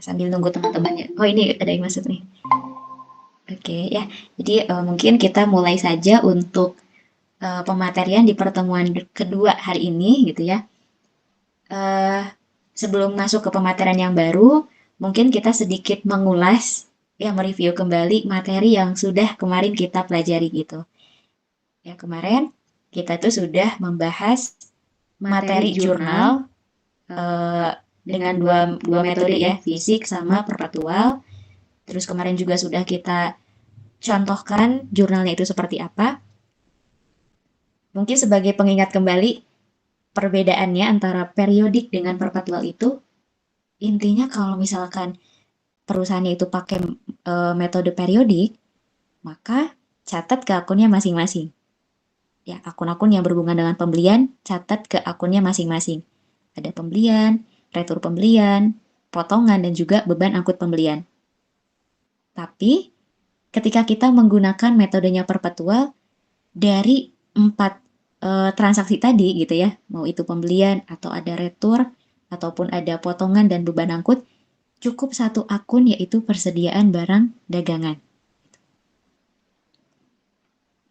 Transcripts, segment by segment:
Sambil nunggu teman-temannya. Oh, ini ada yang masuk nih. Oke ya, jadi mungkin kita mulai saja untuk pematerian di pertemuan kedua hari ini gitu ya. Eh, Sebelum masuk ke pematerian yang baru, mungkin kita sedikit mengulas ya, mereview kembali materi yang sudah kemarin kita pelajari gitu. Ya, kemarin kita tuh sudah membahas materi jurnal eh, dengan dua metode ya, fisik sama perpetual. Terus kemarin juga sudah kita contohkan jurnalnya itu seperti apa. Mungkin sebagai pengingat kembali, perbedaannya antara periodik dengan perpetual itu, intinya kalau misalkan perusahaannya itu pakai metode periodik, maka catat ke akunnya masing-masing. Ya, akun-akun yang berhubungan dengan pembelian, catat ke akunnya masing-masing. Ada pembelian, retur pembelian, potongan, dan juga beban angkut pembelian. Tapi, ketika kita menggunakan metodenya perpetual, dari 4 transaksi tadi gitu ya, mau itu pembelian atau ada retur, ataupun ada potongan dan beban angkut, cukup satu akun yaitu persediaan barang dagangan.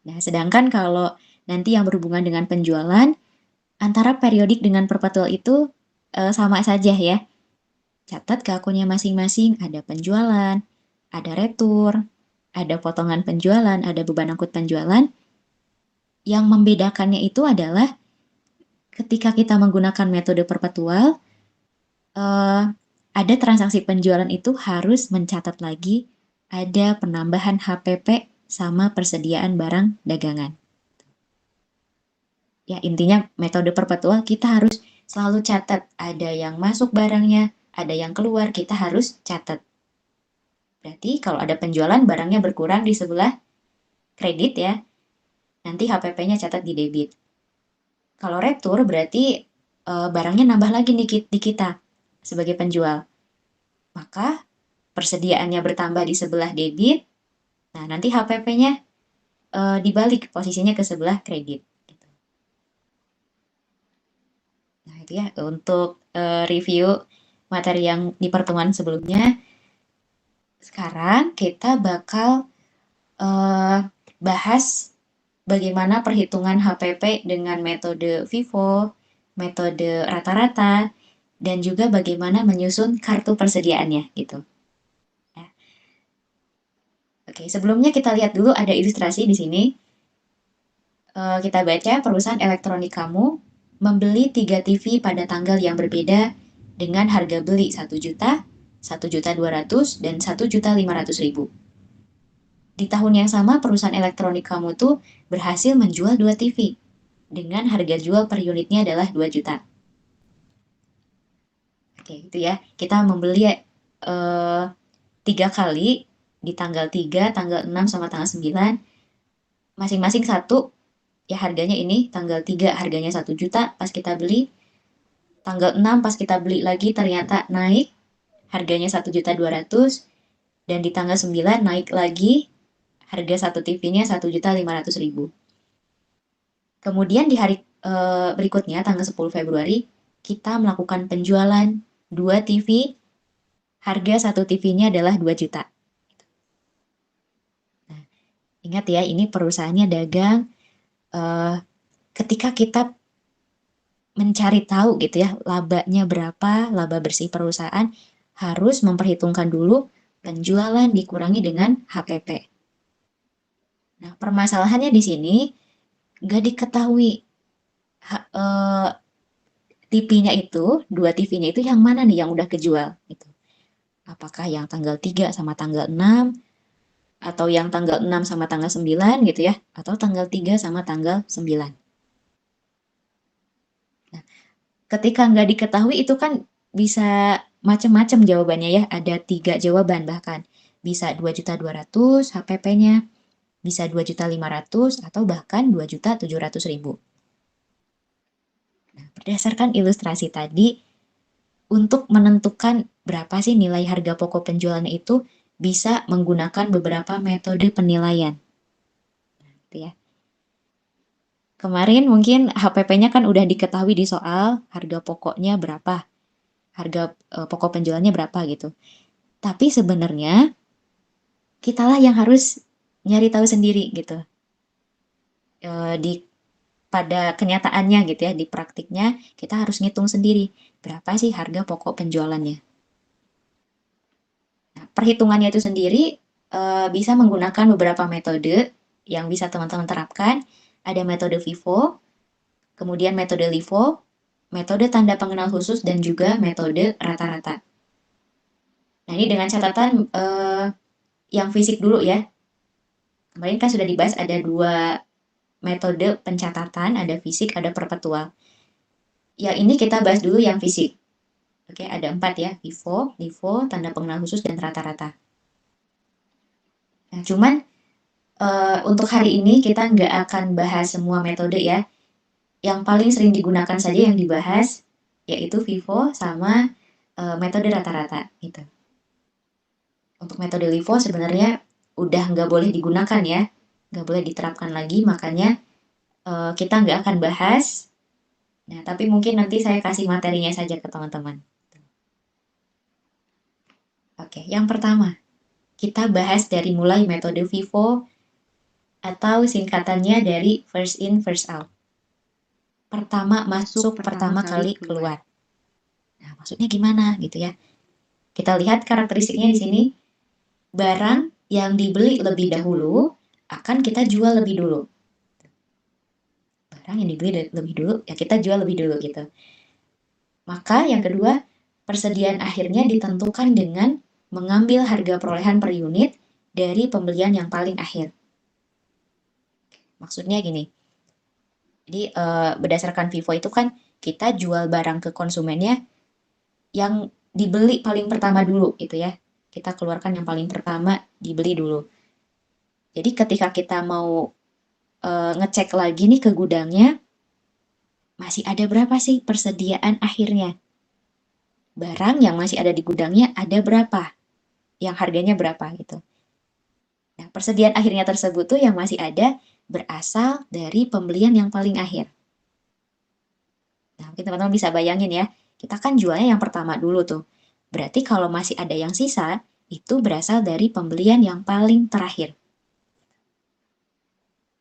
Nah, sedangkan kalau nanti yang berhubungan dengan penjualan, antara periodik dengan perpetual itu sama saja ya. Catat ke akunnya masing-masing, ada penjualan, ada retur, ada potongan penjualan, ada beban angkut penjualan. Yang membedakannya itu adalah ketika kita menggunakan metode perpetual, ada transaksi penjualan itu harus mencatat lagi ada penambahan HPP sama persediaan barang dagangan. Ya, intinya metode perpetual kita harus selalu catat ada yang masuk barangnya, ada yang keluar, kita harus catat. Berarti kalau ada penjualan barangnya berkurang di sebelah kredit ya, nanti HPP-nya catat di debit. Kalau retur berarti barangnya nambah lagi di kita sebagai penjual. Maka persediaannya bertambah di sebelah debit, nah nanti HPP-nya dibalik posisinya ke sebelah kredit. Gitu. Nah itu ya untuk review materi yang di pertemuan sebelumnya. Sekarang kita bakal bahas bagaimana perhitungan HPP dengan metode FIFO, metode rata-rata, dan juga bagaimana menyusun kartu persediaannya gitu. Ya. Oke, sebelumnya kita lihat dulu ada ilustrasi di sini. Kita baca perusahaan elektronik kamu membeli 3 TV pada tanggal yang berbeda dengan harga beli 1 juta, 1.200.000 dan 1.500.000. Di tahun yang sama perusahaan elektronik kamu tuh berhasil menjual 2 TV dengan harga jual per unitnya adalah 2 juta. Oke, itu ya. Kita membeli 3 kali di tanggal 3, tanggal 6 sama tanggal 9. Masing-masing satu ya, harganya ini tanggal 3 harganya 1 juta pas kita beli, tanggal 6 pas kita beli lagi ternyata naik harganya 1.200.000, dan di tanggal 9 naik lagi harga satu TV-nya 1.500.000. Kemudian di hari berikutnya tanggal 10 Februari kita melakukan penjualan 2 TV, harga satu TV-nya adalah 2 juta. Nah, ingat ya, ini perusahaannya dagang. Ketika kita mencari tahu gitu ya labanya berapa, laba bersih perusahaan, harus memperhitungkan dulu penjualan dikurangi dengan HPP. Nah, permasalahannya di sini nggak diketahui TV-nya itu, 2 TV-nya itu yang mana nih yang udah kejual gitu. Apakah yang tanggal 3 sama tanggal 6, atau yang tanggal 6 sama tanggal 9 gitu ya, atau tanggal 3 sama tanggal 9. Nah, ketika nggak diketahui itu kan bisa macam-macam jawabannya ya, ada 3 jawaban bahkan. Bisa 2.200.000 HPP-nya, bisa 2.500.000 atau bahkan 2.700.000. Nah, berdasarkan ilustrasi tadi, untuk menentukan berapa sih nilai harga pokok penjualannya itu bisa menggunakan beberapa metode penilaian. Gitu ya. Kemarin mungkin HPP-nya kan udah diketahui di soal harga pokoknya berapa, harga pokok penjualannya berapa gitu. Tapi sebenarnya kitalah yang harus nyari tahu sendiri gitu. Di pada kenyataannya gitu ya, di praktiknya kita harus ngitung sendiri berapa sih harga pokok penjualannya. Nah, perhitungannya itu sendiri bisa menggunakan beberapa metode yang bisa teman-teman terapkan. Ada metode FIFO, kemudian metode LIFO, metode tanda pengenal khusus, dan juga metode rata-rata. Nah, ini dengan catatan yang fisik dulu ya. Kemarin kan sudah dibahas ada 2 metode pencatatan, ada fisik, ada perpetual. Yang ini kita bahas dulu yang fisik. Oke, ada 4 ya, FIFO, LIFO, tanda pengenal khusus, dan rata-rata. Nah, cuman untuk hari ini kita nggak akan bahas semua metode ya. Yang paling sering digunakan saja yang dibahas yaitu FIFO sama metode rata-rata gitu. Untuk metode LIFO sebenarnya udah nggak boleh digunakan ya, nggak boleh diterapkan lagi, makanya kita nggak akan bahas. Nah, tapi mungkin nanti saya kasih materinya saja ke teman-teman. Oke, yang pertama, kita bahas dari mulai metode FIFO atau singkatannya dari first in, first out. Pertama masuk, pertama kali keluar. Nah, maksudnya gimana gitu ya? Kita lihat karakteristiknya di sini. Barang yang dibeli lebih dahulu akan kita jual lebih dulu. Barang yang dibeli lebih dulu, ya kita jual lebih dulu gitu. Maka yang kedua, persediaan akhirnya ditentukan dengan mengambil harga perolehan per unit dari pembelian yang paling akhir. Maksudnya gini, jadi berdasarkan FIFO itu kan kita jual barang ke konsumennya yang dibeli paling pertama dulu gitu ya. Kita keluarkan yang paling pertama, dibeli dulu. Jadi ketika kita mau ngecek lagi nih ke gudangnya, masih ada berapa sih persediaan akhirnya? Barang yang masih ada di gudangnya ada berapa? Yang harganya berapa gitu. Nah, persediaan akhirnya tersebut tuh yang masih ada berasal dari pembelian yang paling akhir. Nah, mungkin teman-teman bisa bayangin ya, kita kan jualnya yang pertama dulu tuh. Berarti kalau masih ada yang sisa, itu berasal dari pembelian yang paling terakhir.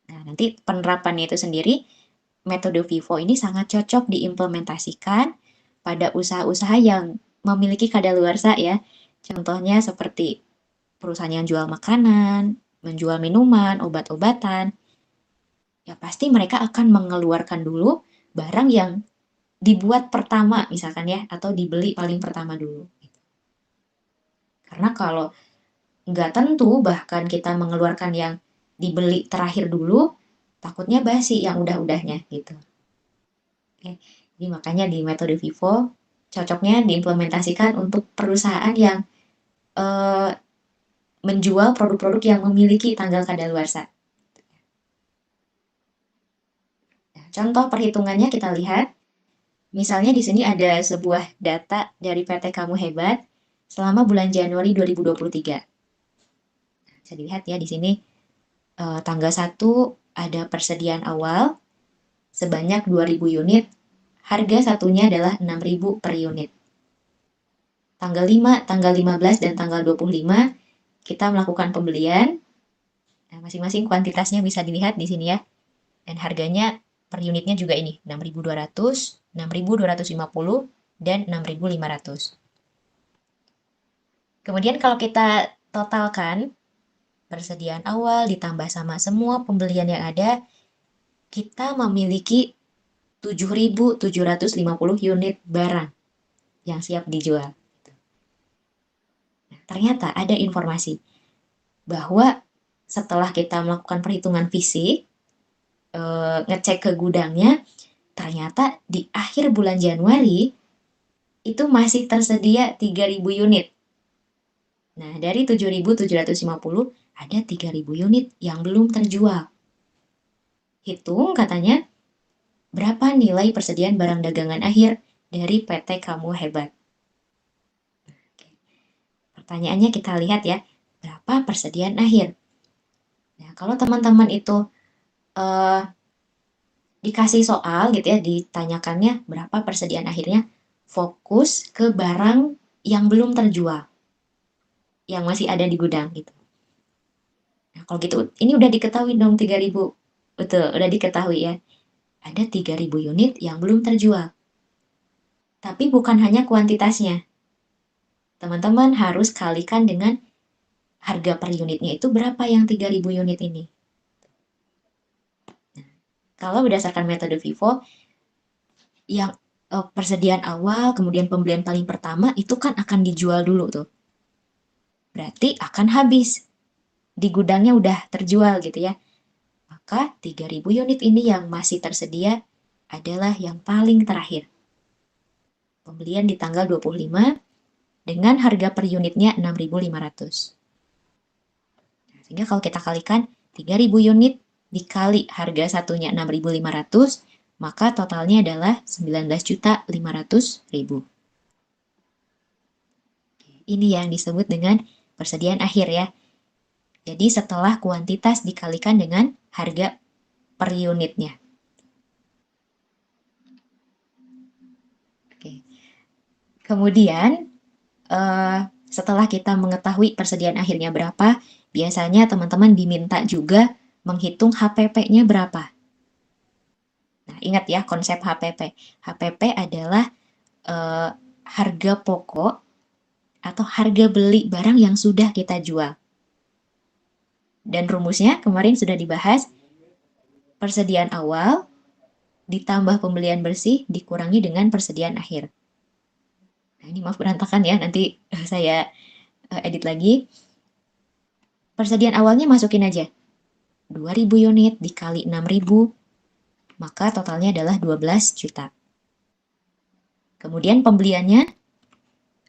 Nah, nanti penerapannya itu sendiri, metode FIFO ini sangat cocok diimplementasikan pada usaha-usaha yang memiliki kadaluarsa ya. Contohnya seperti perusahaan yang jual makanan, menjual minuman, obat-obatan. Ya pasti mereka akan mengeluarkan dulu barang yang dibuat pertama misalkan ya, atau dibeli paling pertama dulu. Karena kalau nggak tentu bahkan kita mengeluarkan yang dibeli terakhir dulu, takutnya basi yang udah-udahnya gitu. Oke, jadi makanya di metode FIFO cocoknya diimplementasikan untuk perusahaan yang menjual produk-produk yang memiliki tanggal kadaluarsa. Nah, contoh perhitungannya kita lihat. Misalnya di sini ada sebuah data dari PT Kamu Hebat selama bulan Januari 2023. Bisa dilihat ya di sini tanggal 1 ada persediaan awal sebanyak 2.000 unit. Harga satunya adalah 6.000 per unit. Tanggal 5, tanggal 15, dan tanggal 25 kita melakukan pembelian. Nah, masing-masing kuantitasnya bisa dilihat di sini ya. Dan harganya per unitnya juga ini, 6.200, 6.250, dan 6.500. Kemudian kalau kita totalkan, persediaan awal ditambah sama semua pembelian yang ada, kita memiliki 7.750 unit barang yang siap dijual. Nah, ternyata ada informasi bahwa setelah kita melakukan perhitungan fisik, ngecek ke gudangnya, ternyata di akhir bulan Januari itu masih tersedia 3.000 unit. Nah, dari 7.750 ada 3.000 unit yang belum terjual. Hitung katanya berapa nilai persediaan barang dagangan akhir dari PT Kamu Hebat. Pertanyaannya kita lihat ya, berapa persediaan akhir? Nah, kalau teman-teman itu dikasih soal gitu ya, ditanyakannya berapa persediaan akhirnya, fokus ke barang yang belum terjual. yang masih ada di gudang gitu. Nah, kalau gitu ini udah diketahui dong 3.000. Betul, udah diketahui ya. Ada 3.000 unit yang belum terjual. Tapi bukan hanya kuantitasnya. Teman-teman harus kalikan dengan harga per unitnya itu berapa yang 3.000 unit ini. Nah, kalau berdasarkan metode FIFO, yang persediaan awal, kemudian pembelian paling pertama, itu kan akan dijual dulu tuh. Berarti akan habis. Di gudangnya udah terjual gitu ya. Maka 3.000 unit ini yang masih tersedia adalah yang paling terakhir. Pembelian di tanggal 25 dengan harga per unitnya 6.500. Sehingga kalau kita kalikan 3.000 unit dikali harga satunya 6.500, maka totalnya adalah 19.500.000. Ini yang disebut dengan persediaan akhir ya. Jadi setelah kuantitas dikalikan dengan harga per unitnya. Oke. Kemudian setelah kita mengetahui persediaan akhirnya berapa, biasanya teman-teman diminta juga menghitung HPP-nya berapa. Nah, ingat ya konsep HPP. HPP adalah harga pokok atau harga beli barang yang sudah kita jual. Dan rumusnya kemarin sudah dibahas, persediaan awal ditambah pembelian bersih dikurangi dengan persediaan akhir. Nah, ini maaf berantakan ya, nanti saya edit lagi. Persediaan awalnya masukin aja. 2.000 unit dikali 6.000, maka totalnya adalah 12 juta. Kemudian pembeliannya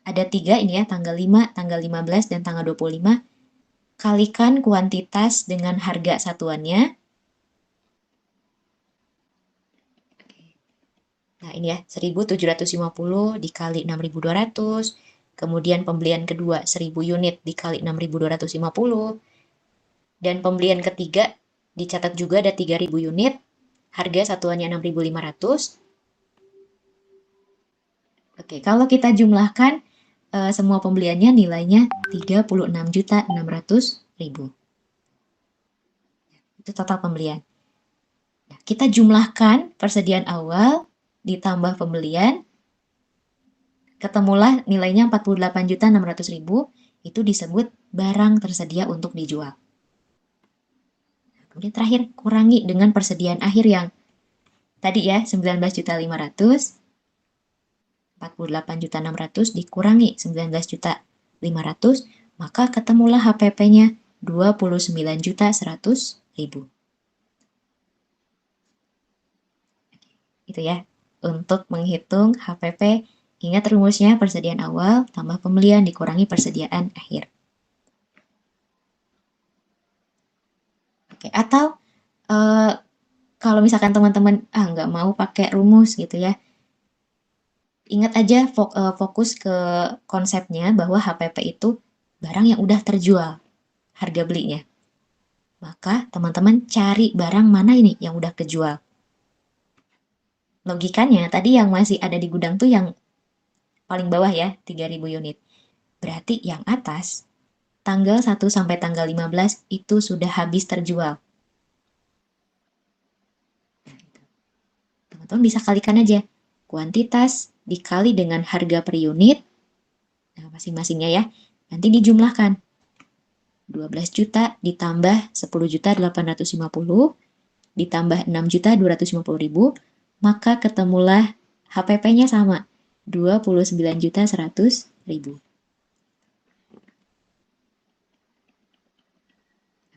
ada 3 ini ya, tanggal 5, tanggal 15, dan tanggal 25. Kalikan kuantitas dengan harga satuannya. Nah ini ya, 1.750 dikali 6.200. Kemudian pembelian kedua 1.000 unit dikali 6.250. Dan pembelian ketiga dicatat juga ada 3.000 unit, harga satuannya 6.500. Oke, kalau kita jumlahkan semua pembeliannya nilainya 36.600.000. Itu total pembelian. Nah, kita jumlahkan persediaan awal ditambah pembelian, ketemulah nilainya 48.600.000, itu disebut barang tersedia untuk dijual. Kemudian terakhir, kurangi dengan persediaan akhir yang tadi ya, 19.500.000, 48.600.000 dikurangi 19.500.000, maka ketemulah HPP-nya 29.100.000. Itu ya, untuk menghitung HPP, ingat rumusnya persediaan awal tambah pembelian dikurangi persediaan akhir. Oke, atau kalau misalkan teman-teman nggak mau pakai rumus gitu ya, ingat aja fokus ke konsepnya bahwa HPP itu barang yang udah terjual, harga belinya. Maka teman-teman cari barang mana ini yang udah kejual. Logikanya tadi yang masih ada di gudang tuh yang paling bawah ya, 3.000 unit. Berarti yang atas, tanggal 1 sampai tanggal 15 itu sudah habis terjual. Teman-teman bisa kalikan aja. Kuantitas dikali dengan harga per unit, nah masing-masingnya ya, nanti dijumlahkan. 12 juta ditambah 10.850 ditambah 6.250.000, maka ketemulah HPP-nya sama, 29.100.000.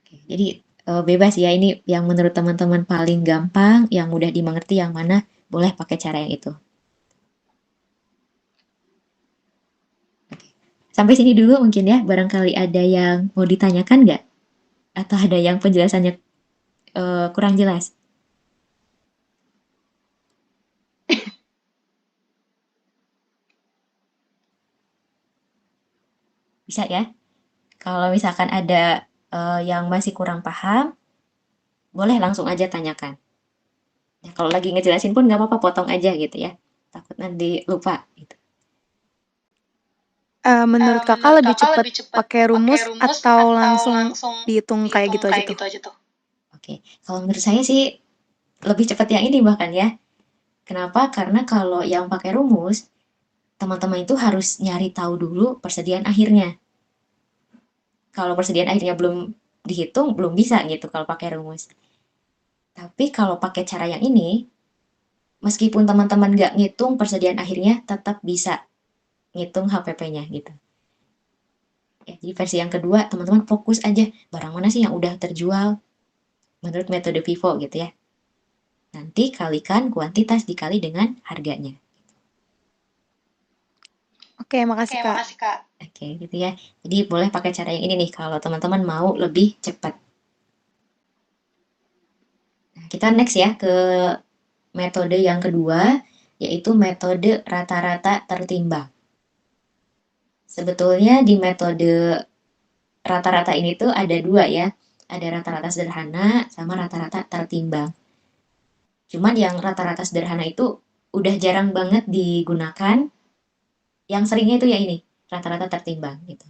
Oke, jadi bebas ya, ini yang menurut teman-teman paling gampang, yang mudah dimengerti yang mana, boleh pakai cara yang itu. Oke. Sampai sini dulu mungkin ya, barangkali ada yang mau ditanyakan nggak? Atau ada yang penjelasannya kurang jelas? Bisa ya? Kalau misalkan ada yang masih kurang paham, boleh langsung aja tanyakan. Ya, kalau lagi ngejelasin pun nggak apa-apa, potong aja gitu ya. Takut nanti lupa gitu. Menurut Kakak lebih cepet pakai rumus rumus atau atau langsung langsung dihitung kayak dihitung gitu aja kayak tuh? gitu aja tuh? Oke, kalau menurut saya sih lebih cepat yang ini bahkan ya. Kenapa? Karena kalau yang pakai rumus, teman-teman itu harus nyari tahu dulu persediaan akhirnya. Kalau persediaan akhirnya belum dihitung, belum bisa gitu kalau pakai rumus. Tapi kalau pakai cara yang ini, meskipun teman-teman nggak ngitung persediaan akhirnya, tetap bisa ngitung HPP-nya gitu. Ya, jadi versi yang kedua, teman-teman fokus aja barang mana sih yang udah terjual menurut metode FIFO gitu ya. Nanti kalikan kuantitas dikali dengan harganya. Oke, makasih Kak. Makasih Kak. Oke, gitu ya. Jadi boleh pakai cara yang ini nih kalau teman-teman mau lebih cepat. Nah, kita next ya ke metode yang kedua, yaitu metode rata-rata tertimbang. Sebetulnya di metode rata-rata ini tuh ada dua ya. Ada rata-rata sederhana sama rata-rata tertimbang. Cuman yang rata-rata sederhana itu udah jarang banget digunakan. Yang seringnya itu ya ini, rata-rata tertimbang gitu.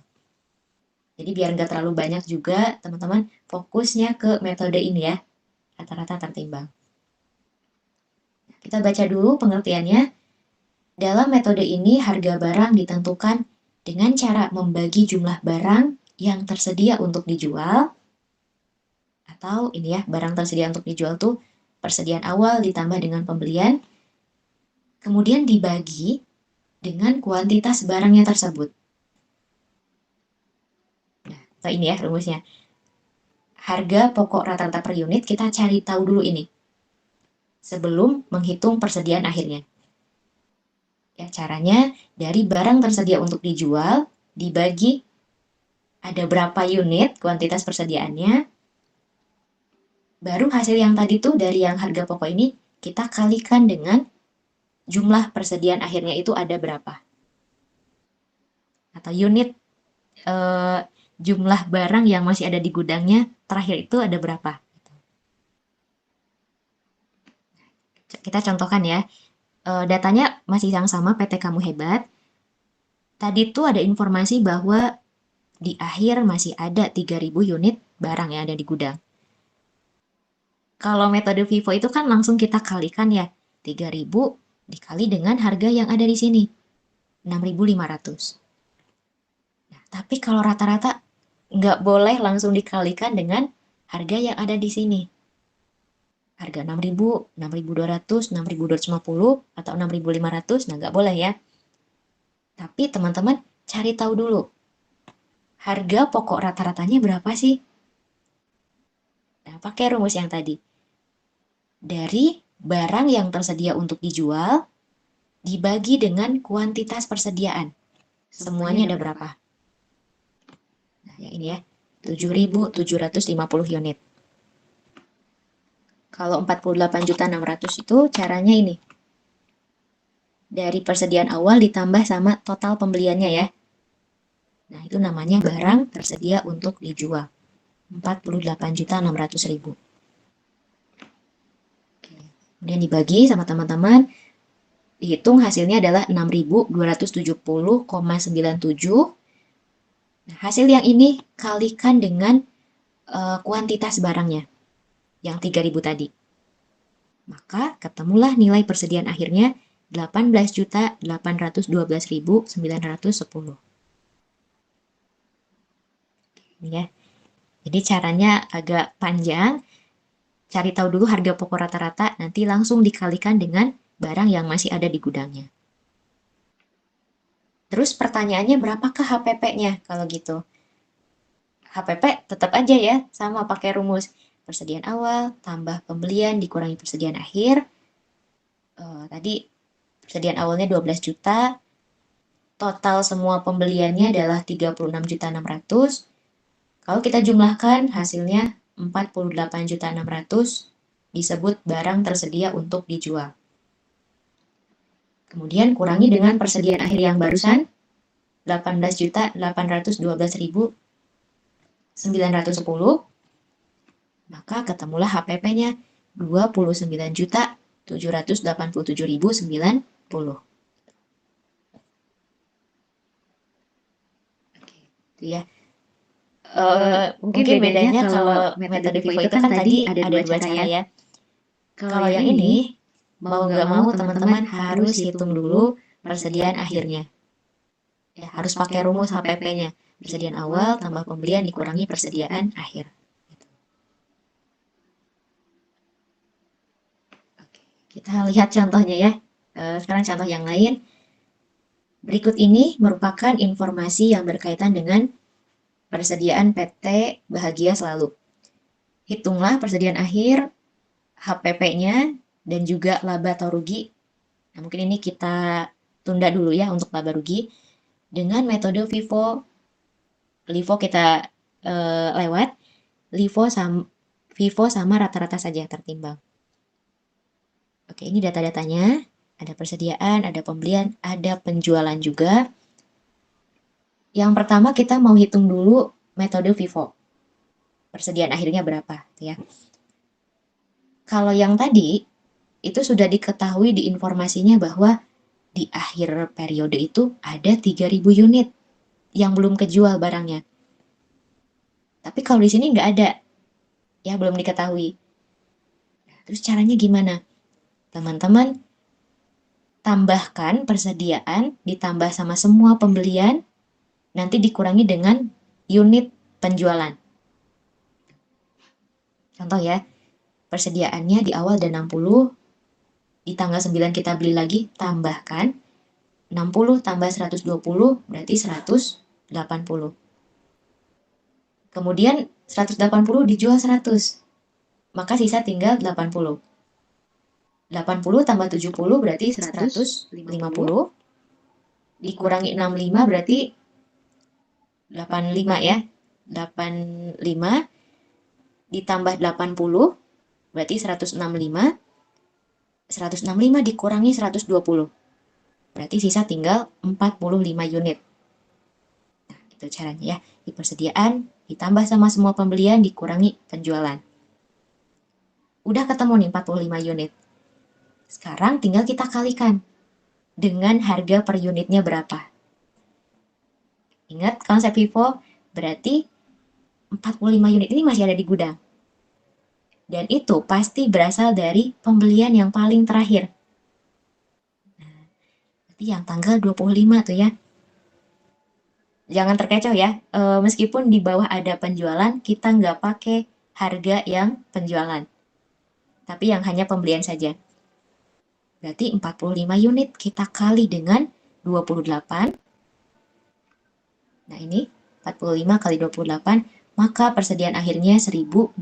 Jadi biar nggak terlalu banyak juga, teman-teman fokusnya ke metode ini ya, rata-rata tertimbang. Kita baca dulu pengertiannya. Dalam metode ini, harga barang ditentukan dengan cara membagi jumlah barang yang tersedia untuk dijual, atau ini ya, barang tersedia untuk dijual tuh persediaan awal ditambah dengan pembelian, kemudian dibagi dengan kuantitas barangnya tersebut. Nah, atau ini ya rumusnya. Harga pokok rata-rata per unit kita cari tahu dulu ini sebelum menghitung persediaan akhirnya. Ya, caranya dari barang tersedia untuk dijual dibagi ada berapa unit kuantitas persediaannya, baru hasil yang tadi tuh dari yang harga pokok ini kita kalikan dengan jumlah persediaan akhirnya itu ada berapa. Atau unit eh, jumlah barang yang masih ada di gudangnya terakhir itu ada berapa. Kita contohkan ya, datanya masih yang sama PT Kamu Hebat. Tadi tuh ada informasi bahwa di akhir masih ada 3.000 unit barang yang ada di gudang. Kalau metode FIFO itu kan langsung kita kalikan ya, 3.000 dikali dengan harga yang ada di sini, 6.500. Nah, tapi kalau rata-rata nggak boleh langsung dikalikan dengan harga yang ada di sini. Harga 6.000, 6.200, 6.250, atau 6.500, nah nggak boleh ya. Tapi teman-teman cari tahu dulu, harga pokok rata-ratanya berapa sih? Nah, pakai rumus yang tadi. Dari barang yang tersedia untuk dijual, dibagi dengan kuantitas persediaan. Semuanya ada berapa? Nah, yang ini ya, 7.750 unit. Kalau 48.600 itu caranya ini. Dari persediaan awal ditambah sama total pembeliannya ya. Nah, itu namanya barang tersedia untuk dijual. 48.600.000. Kemudian dibagi sama teman-teman, dihitung hasilnya adalah 6.270,97. Nah, hasil yang ini kalikan dengan kuantitas barangnya, yang 3.000 tadi. Maka ketemulah nilai persediaan akhirnya 18.812.910. Ini ya. Jadi caranya agak panjang. Cari tahu dulu harga pokok rata-rata, nanti langsung dikalikan dengan barang yang masih ada di gudangnya. Terus pertanyaannya berapakah HPP-nya kalau gitu? HPP tetap aja ya, sama pakai rumus persediaan awal tambah pembelian dikurangi persediaan akhir. Tadi persediaan awalnya 12 juta, total semua pembeliannya adalah 36.600. Kalau kita jumlahkan hasilnya 48.600 disebut barang tersedia untuk dijual. Kemudian kurangi dengan persediaan akhir yang barusan 18.812.910, maka ketemulah HPP-nya 29.787.090. gitu ya. Mungkin bedanya kalau metode FIFO itu kan tadi ada dua cara ya. Kalau yang ini, mau nggak mau teman-teman harus hitung dulu persediaan akhirnya. Ya, harus pakai rumus HPP-nya. Persediaan awal tambah pembelian dikurangi persediaan akhir. Oke, kita lihat contohnya ya. Sekarang contoh yang lain. Berikut ini merupakan informasi yang berkaitan dengan persediaan PT Bahagia Selalu. Hitunglah persediaan akhir, HPP-nya, dan juga laba atau rugi. Nah, mungkin ini kita tunda dulu ya untuk laba rugi. Dengan metode FIFO, LIFO kita lewat, FIFO sama rata-rata saja tertimbang. Oke, ini data-datanya. Ada persediaan, ada pembelian, ada penjualan juga. Yang pertama kita mau hitung dulu metode FIFO. Persediaan akhirnya berapa ya. Kalau yang tadi itu sudah diketahui di informasinya bahwa di akhir periode itu ada 3.000 unit yang belum kejual barangnya. Tapi kalau di sini nggak ada, ya belum diketahui. Terus caranya gimana? Teman-teman tambahkan persediaan ditambah sama semua pembelian, nanti dikurangi dengan unit penjualan. Contoh ya, persediaannya di awal ada 60, di tanggal 9 kita beli lagi, tambahkan 60 tambah 120 berarti 180. Kemudian 180 dijual 100, maka sisa tinggal 80. 80 tambah 70 berarti 150, dikurangi 65 berarti 85 ya. 85 ditambah 80 berarti 165. 165 dikurangi 120 berarti sisa tinggal 45 unit. Nah, itu caranya ya. Di persediaan ditambah sama semua pembelian dikurangi penjualan. Udah ketemu nih 45 unit. Sekarang tinggal kita kalikan dengan harga per unitnya berapa. Ingat konsep FIFO, berarti 45 unit ini masih ada di gudang. Dan itu pasti berasal dari pembelian yang paling terakhir. Nah, berarti yang tanggal 25 tuh ya. Jangan terkecoh ya, meskipun di bawah ada penjualan, kita nggak pakai harga yang penjualan. Tapi yang hanya pembelian saja. Berarti 45 unit kita kali dengan 28. Nah ini 45 kali 28, maka persediaan akhirnya $1.260.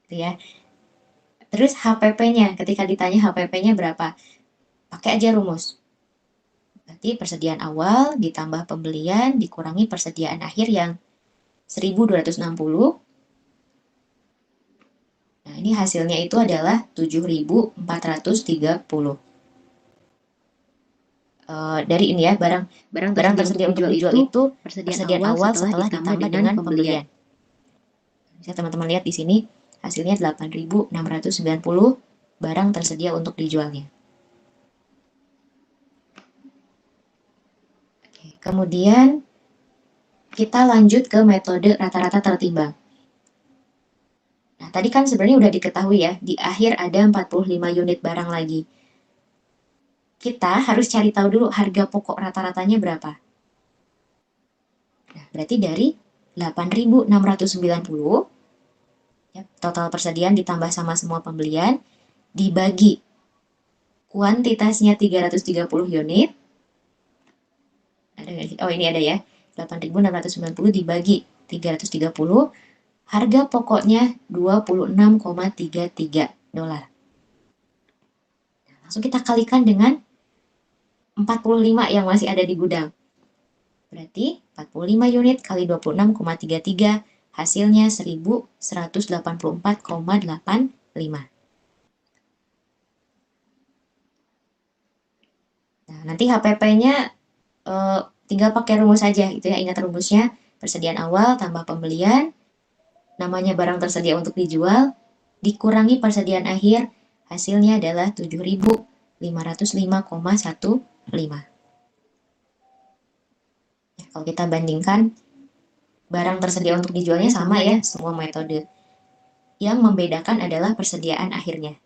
Gitu ya. Terus HPP-nya, ketika ditanya HPP-nya berapa? Pakai aja rumus. Berarti persediaan awal ditambah pembelian dikurangi persediaan akhir yang 1.260. Nah, ini hasilnya itu adalah 7.430. Dari ini ya, barang tersedia untuk dijual itu persediaan awal setelah ditambah dengan pembelian. Bisa teman-teman lihat di sini hasilnya 8.690 barang tersedia untuk dijualnya. Oke, kemudian kita lanjut ke metode rata-rata tertimbang. Nah, tadi kan sebenarnya udah diketahui ya, di akhir ada 45 unit barang lagi. Kita harus cari tahu dulu harga pokok rata-ratanya berapa. Nah, berarti dari 8.690, ya, total persediaan ditambah sama semua pembelian, dibagi kuantitasnya 330 unit. Ada nggak sih? Oh, ini ada ya. 8.690 dibagi 330, harga pokoknya $26,33. Langsung kita kalikan dengan 45 yang masih ada di gudang. Berarti 45 unit kali 26,33 hasilnya 1.184,85. Nah, nanti HPP-nya tinggal pakai rumus saja gitu ya. Ingat rumusnya, persediaan awal tambah pembelian, namanya barang tersedia untuk dijual, dikurangi persediaan akhir, hasilnya adalah 7.830. 505,15. Kalau kita bandingkan, barang tersedia untuk dijualnya sama ya, semua metode. Yang membedakan adalah persediaan akhirnya.